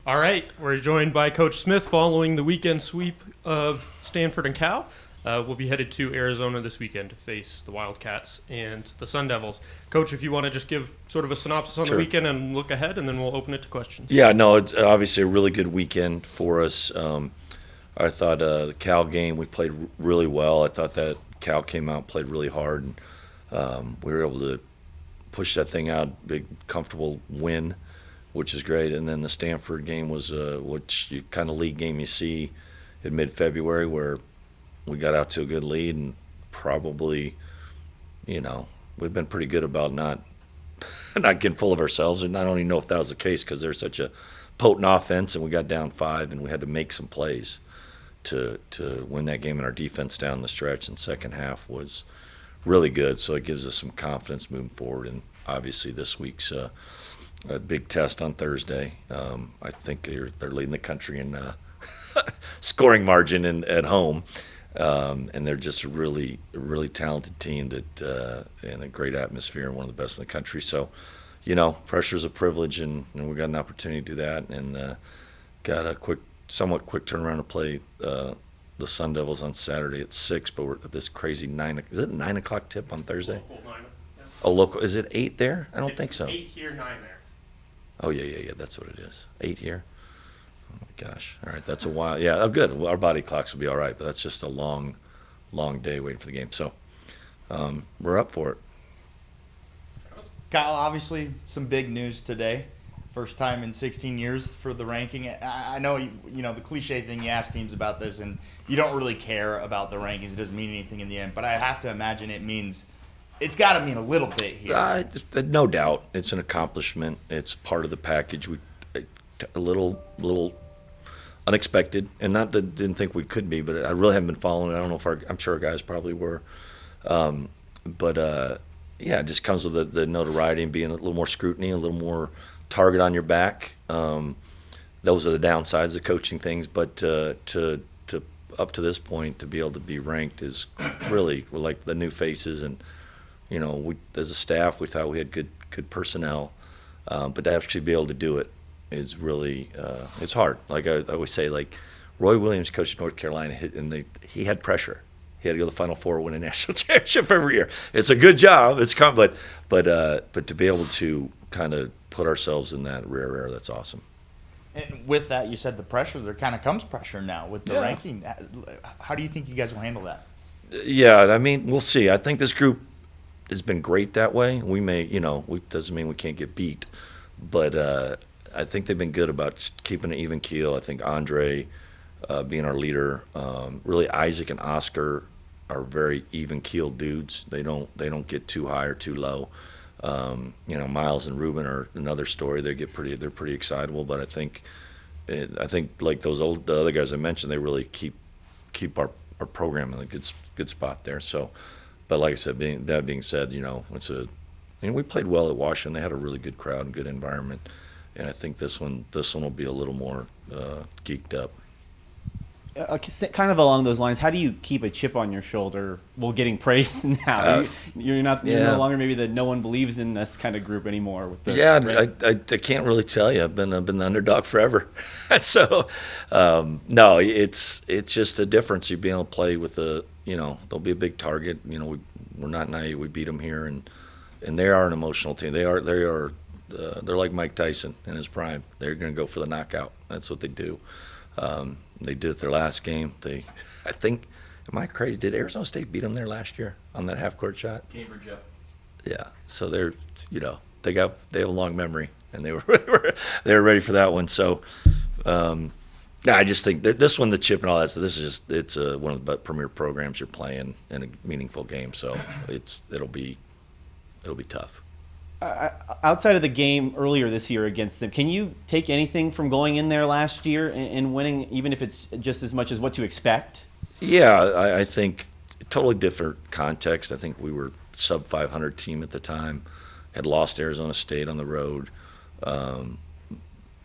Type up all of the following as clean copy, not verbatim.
All right, we're joined by Coach Smith following the weekend sweep of Stanford and Cal. We'll be headed to Arizona this weekend to face the Wildcats and the Sun Devils. Coach, if you want to just give sort of a synopsis on the weekend and look ahead, and then we'll open it to questions. Yeah, no, it's obviously a really good weekend for us. I thought the Cal game, we played really well. I thought that Cal came out and played really hard, and we were able to push that thing out, big, comfortable win, which is great. And then the Stanford game was which you kind of league game you see in mid-February where we got out to a good lead and probably, we've been pretty good about not getting full of ourselves. And I don't even know if that was the case because they're such a potent offense and we got down 5 and we had to make some plays to win that game. And our defense down the stretch in the second half was really good. So it gives us some confidence moving forward. And obviously this week's a big test on Thursday. I think they're leading the country in scoring margin at home. And they're just a really talented team that and a great atmosphere and one of the best in the country. So, pressure's a privilege, and we got an opportunity to do that, and got a somewhat quick turnaround to play the Sun Devils on Saturday at 6. But we're at this crazy 9. Is it 9 o'clock tip on Thursday? Local 9. Yeah. Oh, local. Is it 8 there? I don't think so. 8 here, 9 there. Oh yeah. That's what it is. 8 here. Oh my gosh! All right, that's a while. Yeah, oh, good. Well, our body clocks will be all right, but that's just a long day waiting for the game. So we're up for it. Kyle, obviously some big news today. First time in 16 years for the ranking. I know the cliche thing. You ask teams about this, and you don't really care about the rankings. It doesn't mean anything in the end. But I have to imagine it's got to mean a little bit here. No doubt, it's an accomplishment. It's part of the package. A little unexpected, and not that didn't think we could be, but I really haven't been following it. I don't know if I'm sure our guys probably were, but it just comes with the notoriety and being a little more scrutiny, a little more target on your back. Those are the downsides of coaching things, but to up to this point to be able to be ranked is really we're like the new faces, and we as a staff we thought we had good personnel, but to actually be able to do it is really it's hard. Like I always say, like Roy Williams coached North Carolina, he had pressure. He had to go to the Final Four, win a national championship every year. It's a good job. It's but to be able to kind of put ourselves in that rare air, that's awesome. And with that, you said the pressure. There kind of comes pressure now with the ranking. How do you think you guys will handle that? Yeah, I mean, we'll see. I think this group has been great that way. We may, doesn't mean we can't get beat, but I think they've been good about keeping an even keel. I think Andre being our leader, really Isaac and Oscar are very even keeled dudes. They don't get too high or too low. Miles and Ruben are another story. They're pretty excitable, but I think like the other guys I mentioned, they really keep our program in a good spot there. So, but like I said, that being said, we played well at Washington. They had a really good crowd and good environment. And I think this one will be a little more geeked up. Kind of along those lines, how do you keep a chip on your shoulder while getting praise now? You're no longer maybe the no one believes in us kind of group anymore. I can't really tell you. I've been the underdog forever. So, no, it's just a difference. You're being able to play with there'll be a big target. We're not naive. We beat them here, and they are an emotional team. They're like Mike Tyson in his prime. They're going to go for the knockout. That's what they do. They did it their last game. I think, am I crazy? Did Arizona State beat them there last year on that half-court shot? Cambridge, yeah. Yeah. So they have a long memory, and they were ready for that one. So, I just think that this one, the chip and all that. So this is it's one of the premier programs you're playing in a meaningful game. So it'll be tough. Outside of the game earlier this year against them, can you take anything from going in there last year and winning, even if it's just as much as what to expect? Yeah, I think totally different context. I think we were sub 500 team at the time, had lost Arizona State on the road,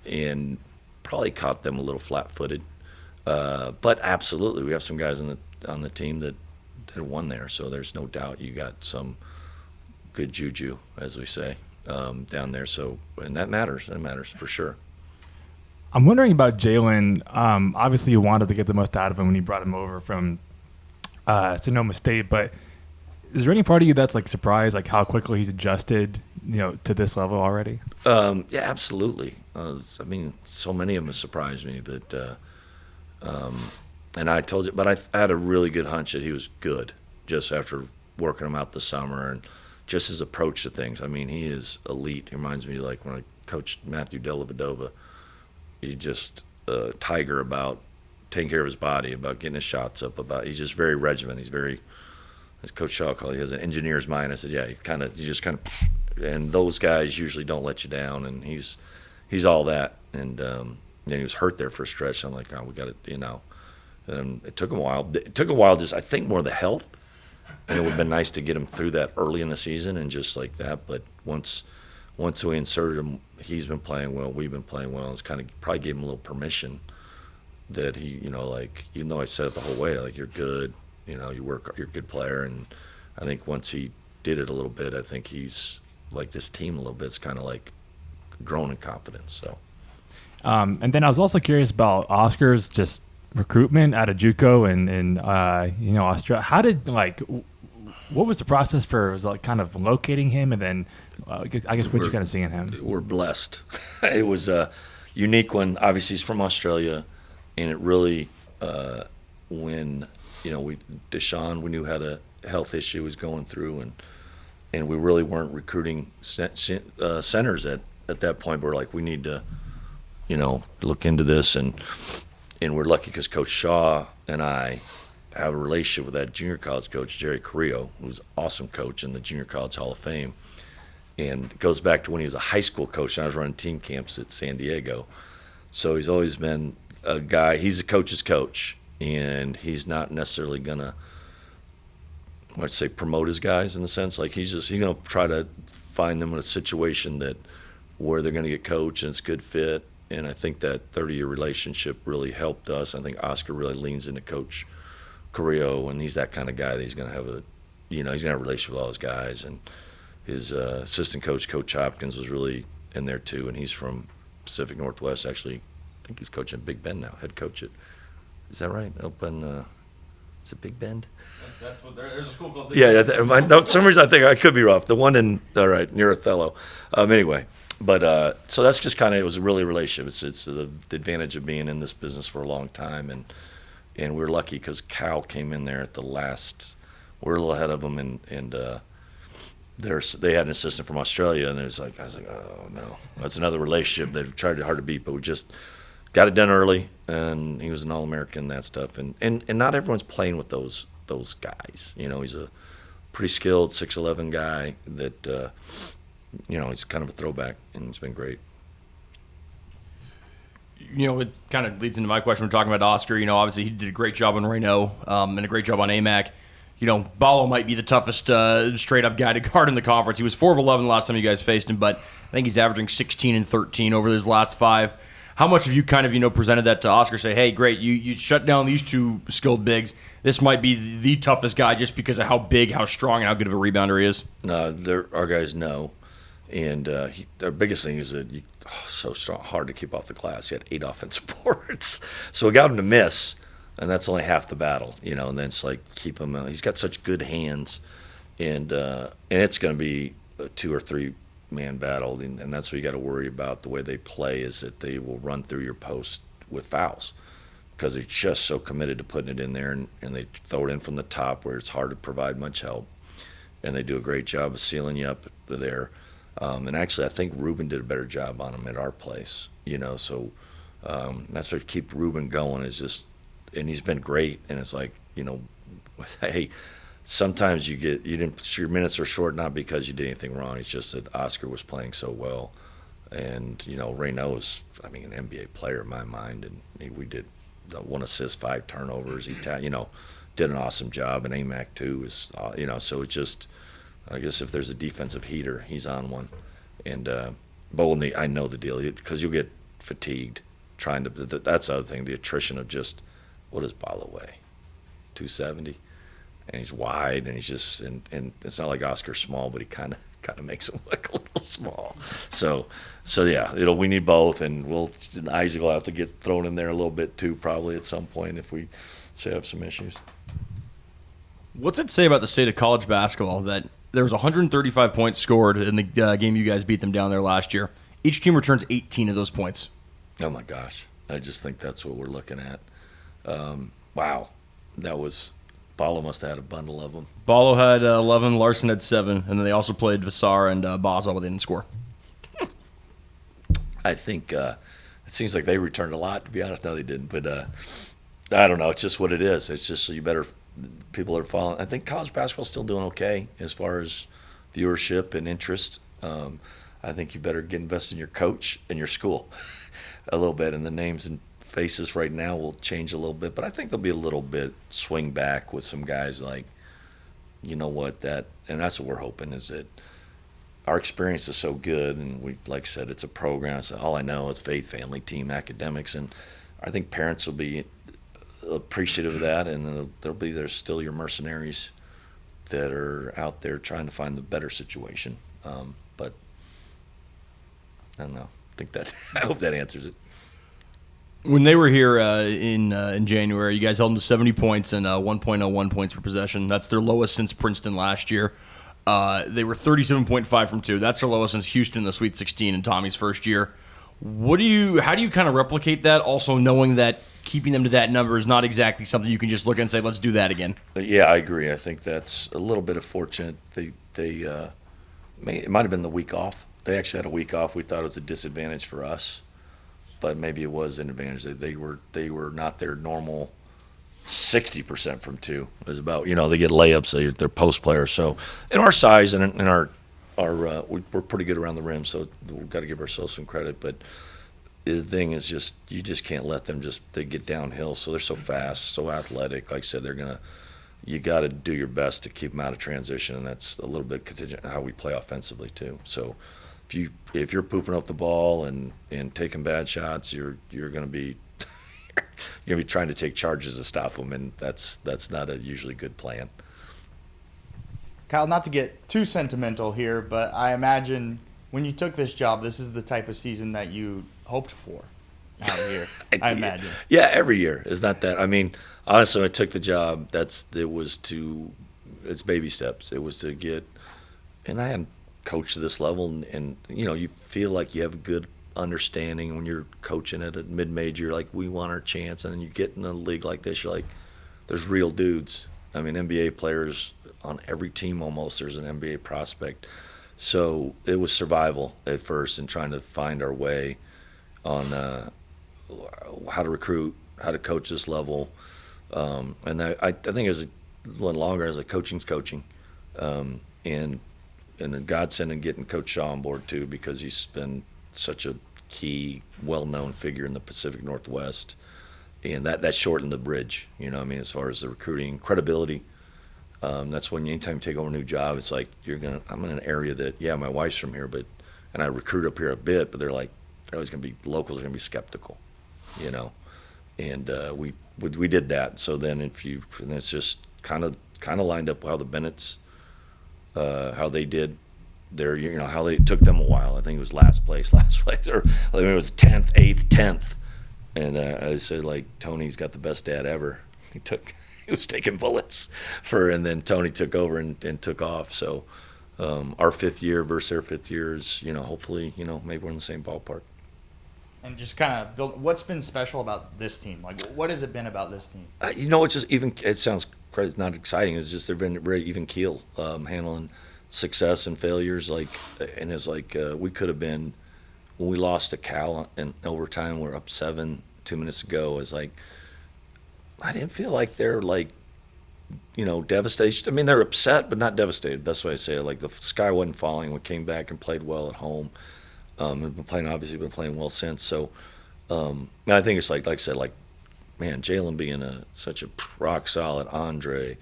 and probably caught them a little flat-footed. But absolutely, we have some guys on the team that won there, so there's no doubt you got some good juju, as we say, down there. So, and that matters. That matters for sure. I'm wondering about Jaylen. Obviously, you wanted to get the most out of him when you brought him over from Sonoma State, but is there any part of you that's like surprised, like how quickly he's adjusted, to this level already? Yeah, absolutely. I mean, so many of them have surprised me, but and I told you, but I had a really good hunch that he was good just after working him out the summer and just his approach to things. I mean, he is elite. He reminds me like when I coached Matthew Dellavedova. He just tiger about taking care of his body, about getting his shots up, he's just very regimented. He's very, as Coach Shaw called it, he has an engineer's mind. I said, yeah, you just kind of, and those guys usually don't let you down, and he's all that. And then he was hurt there for a stretch. I'm like, oh, we got to, and it took him a while. It took a while, just I think more the health, and it would have been nice to get him through that early in the season and just like that. But once we inserted him, he's been playing well. We've been playing well. It's kind of probably gave him a little permission that he, like even though I said it the whole way, like you're good, you're a good player. And I think once he did it a little bit, I think he's like this team a little bit. It's kind of like grown in confidence. So. And then I was also curious about Oscar's just recruitment out of JUCO and Australia. How did what was the process for kind of locating him, and then I guess what you kind of see in him? We're blessed. It was a unique one. Obviously, he's from Australia, and it really when Deshaun, we knew had a health issue he was going through, and we really weren't recruiting centers at that point. We're like, we need to look into this, and we're lucky because Coach Shaw and I have a relationship with that junior college coach, Jerry Carrillo, who's an awesome coach in the Junior College Hall of Fame. And it goes back to when he was a high school coach, and I was running team camps at San Diego. So he's always been a guy, he's a coach's coach, and he's not necessarily going to, promote his guys in the sense. Like he's going to try to find them in a situation where they're going to get coached and it's a good fit. And I think that 30-year relationship really helped us. I think Oscar really leans into Coach Carrillo, and he's that kind of guy that he's going to have he's going to have a relationship with all his guys. And his assistant coach, Coach Hopkins, was really in there too, and he's from Pacific Northwest. Actually, I think he's coaching Big Bend now, head coach is that right? Is it Big Bend? That's what there's a school called Big Bend. Yeah, for some reason I think I could be off. The one near Othello. Anyway. But so that's just kind of, it was really a relationship. It's the advantage of being in this business for a long time, and we were lucky because Cal came in there at the last. We're a little ahead of them, and they had an assistant from Australia, and I was like, oh no, that's another relationship they've tried hard to beat, but we just got it done early, and he was an All-American, that stuff, and not everyone's playing with those guys. He's a pretty skilled 6'11" guy that. He's kind of a throwback, and it's been great. It kind of leads into my question. We're talking about Oscar. Obviously he did a great job on Reno and a great job on AMAC. Ballo might be the toughest straight-up guy to guard in the conference. He was 4 of 11 the last time you guys faced him, but I think he's averaging 16 and 13 over his last 5. How much have you kind of, presented that to Oscar, say, hey, great, you shut down these two skilled bigs. This might be the toughest guy just because of how big, how strong, and how good of a rebounder he is? No, our guys know. And their biggest thing is that so strong, hard to keep off the glass. He had 8 offensive boards, so we got him to miss, and that's only half the battle, And then it's like keep him. He's got such good hands, and it's going to be a 2 or 3 man battle, and that's what you got to worry about. The way they play is that they will run through your post with fouls because they're just so committed to putting it in there, and they throw it in from the top where it's hard to provide much help, and they do a great job of sealing you up there. And actually, I think Ruben did a better job on him at our place, So that's what keep Ruben going is just, and he's been great. And it's like, hey, sometimes your minutes are short not because you did anything wrong. It's just that Oscar was playing so well, and Reno is, an NBA player in my mind, and we did 1 assist, 5 turnovers. He did an awesome job, and AMAC too is, So it's just. I guess if there's a defensive heater, he's on one. And but I know the deal because you'll get fatigued trying to. That's the other thing, the attrition of just what is Ballo weigh? 270, and he's wide, and he's just and it's not like Oscar's small, but he kind kind of makes them look a little small. So yeah, we need both, and Isaac will have to get thrown in there a little bit too, probably at some point if we say have some issues. What's it say about the state of college basketball that there was 135 points scored in the game you guys beat them down there last year? Each team returns 18 of those points. Oh my gosh, I just think that's what we're looking at. Wow, that was. Balo must have had a bundle of them. Balo had 11, Larson had 7, and then they also played Vassar and Boswell, but they didn't score. I think it seems like they returned a lot, to be honest. No, they didn't, but I don't know. It's just what it is. It's just people are following. I think college basketball's still doing okay as far as viewership and interest. I think you better get invested in your coach and your school a little bit, and the names and faces right now will change a little bit, but I think there'll be a little bit swing back with some guys like, and that's what we're hoping, is that our experience is so good, and we, like I said, it's a program. So all I know is faith, family, team, academics, and I think parents will be appreciative of that, and there's still your mercenaries that are out there trying to find the better situation. But I don't know. I hope that answers it. When they were here in January, you guys held them to 70 points and 1.01 points per possession. That's their lowest since Princeton last year. They were 37.5 from 2. That's their lowest since Houston in the Sweet 16 in Tommy's first year. How do you kind of replicate that, also knowing that keeping them to that number is not exactly something you can just look at and say, let's do that again? Yeah, I agree. I think that's a little bit of fortunate. It might have been the week off. They actually had a week off. We thought it was a disadvantage for us, but maybe it was an advantage. They were not their normal 60% from 2. It was about, they get layups. They're post players. So in our size and in our we're pretty good around the rim. So we've got to give ourselves some credit. But the thing is you just can't let them they get downhill. So they're so fast, so athletic. Like I said, you got to do your best to keep them out of transition, and that's a little bit contingent on how we play offensively too. So if you're pooping up the ball and taking bad shots, you're going to be trying to take charges to stop them, and that's not a usually good plan. Kyle, not to get too sentimental here, but I imagine when you took this job, this is the type of season that you hoped for out here. I imagine. Yeah, every year. It's not that. I mean, honestly, when I took the job, it's baby steps. It was to get, and I hadn't coached to this level, and you feel like you have a good understanding when you're coaching at a mid-major, like we want our chance, and then you get in a league like this, you're like, there's real dudes. I mean, NBA players on every team almost, there's an NBA prospect. So it was survival at first and trying to find our way on how to recruit, how to coach this level. And I think as it went longer, as coaching's coaching. And a godsend in getting Coach Shaw on board too, because he's been such a key, well-known figure in the Pacific Northwest. And that shortened the bridge, as far as the recruiting credibility. That's when anytime you take over a new job, it's like I'm in an area that, my wife's from here, and I recruit up here a bit, but they're always going to be, locals are going to be skeptical, and we did that. So then and it's just kind of lined up how the Bennett's, how they did their, how they took them a while. I think it was last place, or I mean, it was 10th, 8th, 10th. And I said, Tony's got the best dad ever. He was taking bullets and then Tony took over and took off. So our 5th year versus their 5th year is, hopefully, maybe we're in the same ballpark. And just kind of build, what's been special about this team? What has it been about this team? It's just it sounds crazy, it's not exciting. It's just they've been very even keel, handling success and failures. And it's we could have been, when we lost to Cal in overtime, we're up 7 2 minutes ago. I didn't feel like they're devastated. I mean, they're upset, but not devastated. That's why I say it. The sky wasn't falling. We came back and played well at home. We've been playing well since. So, and I think it's like I said, man, Jaylen being such a rock solid, Andre,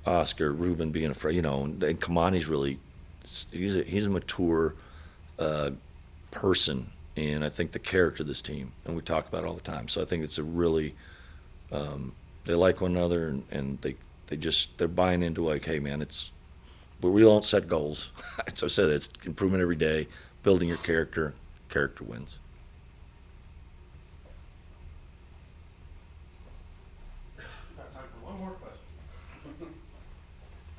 Oscar, Ruben being afraid, and Kamani's really, he's a mature person, and I think the character of this team, and we talk about it all the time. So I think it's a really, they like one another, and they're buying into hey man, we don't set goals. So I said it's improvement every day, building your character. Character wins.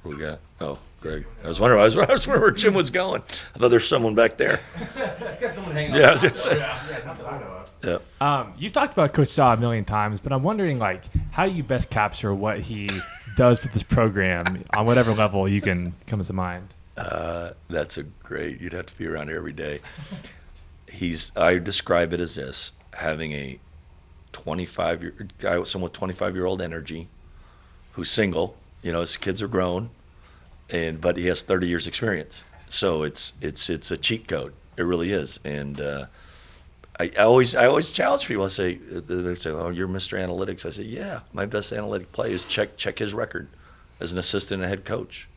What we got? Oh, Greg. I was wondering where Jim was going. I thought there's someone back there. He's got someone hanging Yeah, I on. was gonna say. not that I know of. Yeah. You've talked about Coach Shaw a million times, but I'm wondering, like, how do you best capture what he does with this program on whatever level you can comes to mind? That's you'd have to be around here every day. I describe it as this: having a 25-year guy with someone with 25-year-old energy, who's single. His kids are grown, but he has 30 years experience. So it's a cheat code. It really is. And I always challenge people. I say, they say, "Oh, you're Mr. Analytics." I say, "Yeah, my best analytic play is check his record as an assistant and head coach."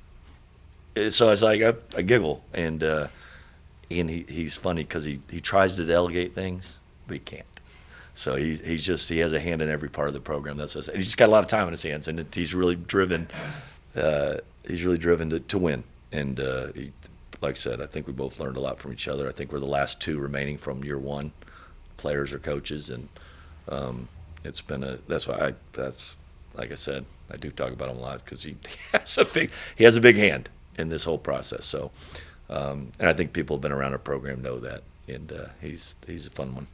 So I was like, I giggle, and he's funny because he tries to delegate things, but he can't. So he has a hand in every part of the program. That's what I say. He's just got a lot of time on his hands, and he's really driven. He's really driven to win. And like I said, I think we both learned a lot from each other. I think we're the last two remaining from year one, players or coaches, and it's been that's like I said, I do talk about him a lot because he has a big hand in this whole process. So, and I think people have been around our program know that, and he's a fun one.